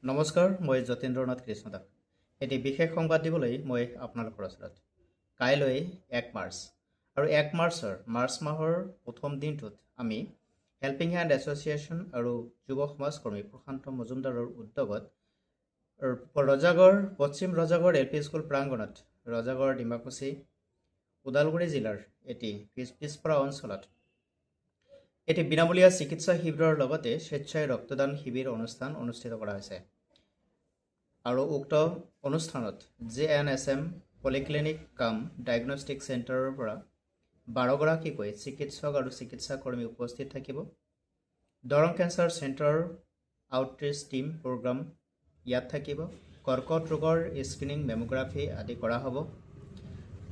নমস্কাৰ, মই যতীন্দ্ৰনাথ কৃষ্ণদাস। এটি বিশেষ সংবাদ দিবলৈ মই আপোনালোকৰ ওচৰত। কাইলৈ 1 মাৰ্চ আৰু 1 মাৰ্চ মাহৰ প্ৰথম দিনটোত আমি হেল্পিং হেণ্ড এছ'চিয়েশ্যন আৰু যুৱ সমাজকৰ্মী প্ৰশান্ত মজুমদাৰৰ উদ্যোগত পশ্চিম ৰজাগড় LP স্কুল প্ৰাংগণত ৰজাগড় ডিমাকুছী ওদালগুৰি জিলাৰ এটি পিছপৰা অঞ্চলত এটি বিনামূলীয়া চিকিৎসা শিবিৰৰ লগতে স্বেচ্ছাই ৰক্তদান শিবিৰ অনুষ্ঠান অনুষ্ঠিত কৰা হৈছে আৰু উক্ত অনুষ্ঠানত JNSM পলিক্লিনিক কাম ডায়েগনষ্টিক চেণ্টাৰৰ পৰা 12গৰাকীকৈ চিকিৎসক আৰু চিকিৎসাকৰ্মী উপস্থিত থাকিব। দৰং কেঞ্চাৰ চেণ্টাৰৰ আউটৰিচ টিম প্ৰগ্ৰাম ইয়াত থাকিব। কৰ্কট ৰোগৰ স্ক্ৰিনিং মেমোগ্ৰাফি আদি কৰা হ'ব।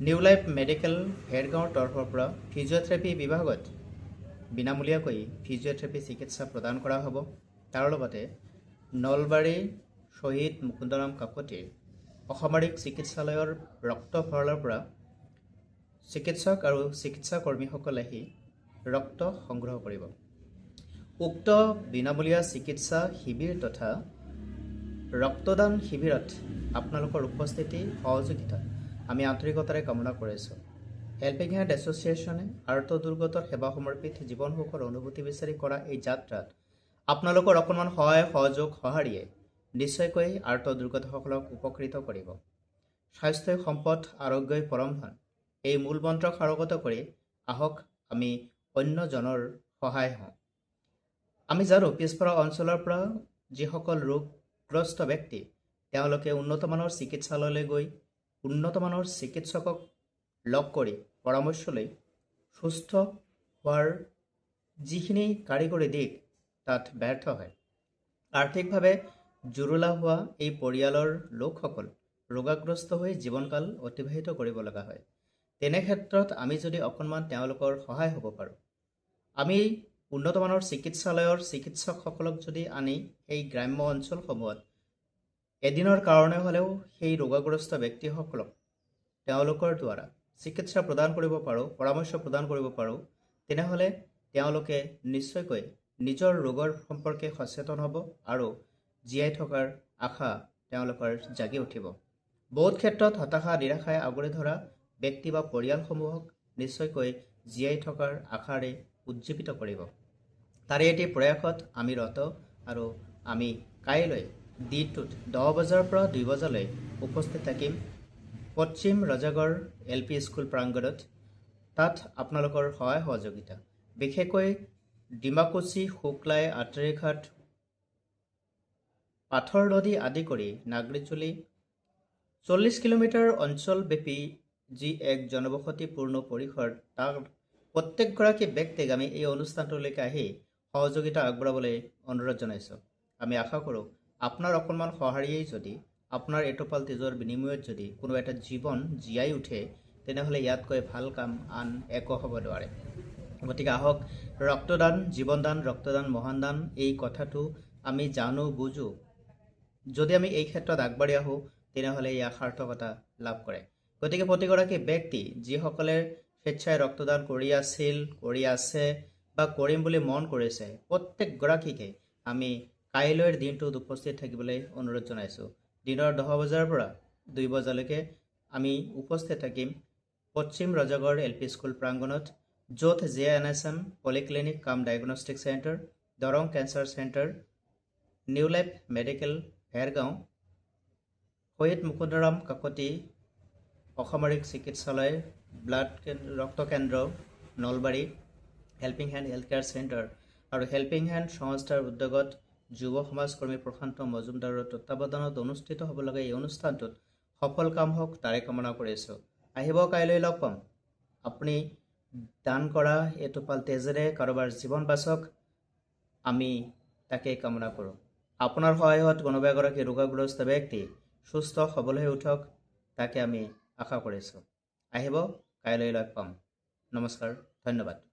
নিউ লাইফ মেডিকেল ভেৰগাঁৱৰ তৰফৰ পৰা ফিজিঅ'থেৰাপি বিভাগত বিনামূলীয়াকৈ ফিজিঅ'থেৰাপি চিকিৎসা প্ৰদান কৰা হ'ব। তাৰ লগতে নলবাৰী শ্বহীদ মুকুন্দৰাম কাকতিৰ অসামৰিক চিকিৎসালয়ৰ ৰক্ত ভঁৰালৰ পৰা চিকিৎসক আৰু চিকিৎসাকৰ্মীসকলে আহি ৰক্ত সংগ্ৰহ কৰিব। উক্ত বিনামূলীয়া চিকিৎসা শিবিৰ তথা ৰক্তদান শিবিৰত আপোনালোকৰ উপস্থিতি সহযোগিতা আমি আন্তৰিকতাৰে কামনা কৰিছোঁ। হেল্পিং হেণ্ড এছ'চিয়েশ্যনে আৰ্তদুৰ্গতৰ সেৱা সমৰ্পিত জীৱন সুখৰ অনুভূতি বিচাৰি কৰা এই যাত্ৰাত আপোনালোকৰ অকণমান সহায় সহযোগ সঁহাৰিয়ে নিশ্চয়কৈ আৰ্তদুৰ্গতসকলক উপকৃত কৰিব। স্বাস্থ্যই সম্পদ, আৰোগ্যই পৰম ধন, এই মূল মন্ত্ৰক সাৰোগত কৰি আহক আমি অন্যজনৰ সহায় হওঁ। আমি জানো পিছপৰা অঞ্চলৰ পৰা যিসকল ৰোগগ্ৰস্ত ব্যক্তি তেওঁলোকে উন্নতমানৰ চিকিৎসালয়লৈ গৈ উন্নতমানৰ চিকিৎসকক লগ কৰি পৰামৰ্শ লৈ সুস্থ হোৱাৰ যিখিনি কাৰিকৰী দিশ তাত ব্যৰ্থ হয়। আৰ্থিকভাৱে জুৰুলা হোৱা এই পৰিয়ালৰ লোকসকল ৰোগাগ্ৰস্ত হৈ জীৱনকাল অতিবাহিত কৰিব লগা হয়। তেনে ক্ষেত্ৰত আমি যদি অকণমান তেওঁলোকৰ সহায় হ'ব পাৰোঁ, আমি উন্নতমানৰ চিকিৎসালয়ৰ চিকিৎসকসকলক যদি আনি সেই গ্ৰাম্য অঞ্চলসমূহত এদিনৰ কাৰণে হ'লেও সেই ৰোগাগ্ৰস্ত ব্যক্তিসকলক তেওঁলোকৰ দ্বাৰা চিকিৎসা প্ৰদান কৰিব পাৰোঁ, পৰামৰ্শ প্ৰদান কৰিব পাৰোঁ, তেনেহ'লে তেওঁলোকে নিশ্চয়কৈ নিজৰ ৰোগৰ সম্পৰ্কে সচেতন হ'ব আৰু জীয়াই থকাৰ আশা তেওঁলোকৰ জাগি উঠিব। বহুত ক্ষেত্ৰত হতাশা নিৰাশাই আগুৰি ধৰা ব্যক্তি বা পৰিয়ালসমূহক নিশ্চয়কৈ জীয়াই থকাৰ আশাৰে উজ্জীৱিত কৰিব। তাৰে এটি প্ৰয়াসত আমি ৰত আৰু আমি কাইলৈ দিনটোত 10 বজাৰ পৰা 2 বজালৈ উপস্থিত থাকিম পশ্চিম ৰজাগড় LP স্কুল প্ৰাংগণত। তাত আপোনালোকৰ সহায় সহযোগিতা বিশেষকৈ ডিমাকুছী, শুক্লাই, আট্ৰেঘাট, পাথৰ নদী আদি কৰি নাগৰিচুলি 40 কিলোমিটাৰ অঞ্চলব্যাপী যি এক জনবসতিপূৰ্ণ পৰিসৰ, তাৰ প্ৰত্যেকগৰাকী ব্যক্তিক আমি এই অনুষ্ঠানটোলৈকে আহি সহযোগিতা আগবঢ়াবলৈ অনুৰোধ জনাইছোঁ। আমি আশা কৰোঁ আপোনাৰ অকণমান সঁহাৰিয়েই যদি আপোনাৰ এটোপাল তেজৰ বিনিময়ত যদি কোনো এটা জীৱন জীয়াই উঠে, তেনেহ'লে ইয়াতকৈ ভাল কাম আন একো হ'ব নোৱাৰে। গতিকে আহক ৰক্তদান জীৱনদান, ৰক্তদান মহান দান, এই কথাটো আমি জানো বুজো। যদি আমি এই ক্ষেত্ৰত আগবাঢ়ি আহোঁ তেনেহ'লে ইয়াৰ সাৰ্থকতা লাভ কৰে। গতিকে প্ৰতিগৰাকী ব্যক্তি যিসকলে স্বেচ্ছাই ৰক্তদান কৰি আছিল, কৰি আছে বা কৰিম বুলি মন কৰিছে, প্ৰত্যেকগৰাকীকে আমি কাইলৈৰ দিনটোত উপস্থিত থাকিবলৈ অনুৰোধ জনাইছোঁ। দিনৰ 10 বজাৰ পৰা 2 বজালৈকে আমি উপস্থিত থাকিম পশ্চিম ৰজাগড় LP স্কুল প্ৰাংগণত, য'ত JNSM পলিক্লিনিক কাম diagnostic centre, Darrang cancer centre, new life medical Bhergaon, শ্বহীদ মুকুন্দৰাম কাকতি অসামৰিক চিকিৎসালয়, ৰক্ত কেন্দ্ৰ Nalbari, helping hand health care centre আৰু হেল্পিং হেণ্ড সংস্থাৰ উদ্যোগত যুৱ সমাজকৰ্মী প্ৰশান্ত মজুমদাৰৰ তত্বাৱধানত অনুষ্ঠিত হ'ব লগা এই অনুষ্ঠানটোত সফল কাম হওক তাৰে কামনা কৰিছোঁ। আহিব, কাইলৈ লগ পাম। আপুনি দান কৰা এটোপাল তেজেৰে কাৰোবাৰ জীৱন বাচক, আমি তাকেই কামনা কৰোঁ। আপোনাৰ সহায়ত কোনোবা এগৰাকী ৰোগাগ্ৰস্ত ব্যক্তি সুস্থ সবল হৈ উঠক, তাকে আমি আশা কৰিছোঁ। আহিব, কাইলৈ লগ পাম। নমস্কাৰ, ধন্যবাদ।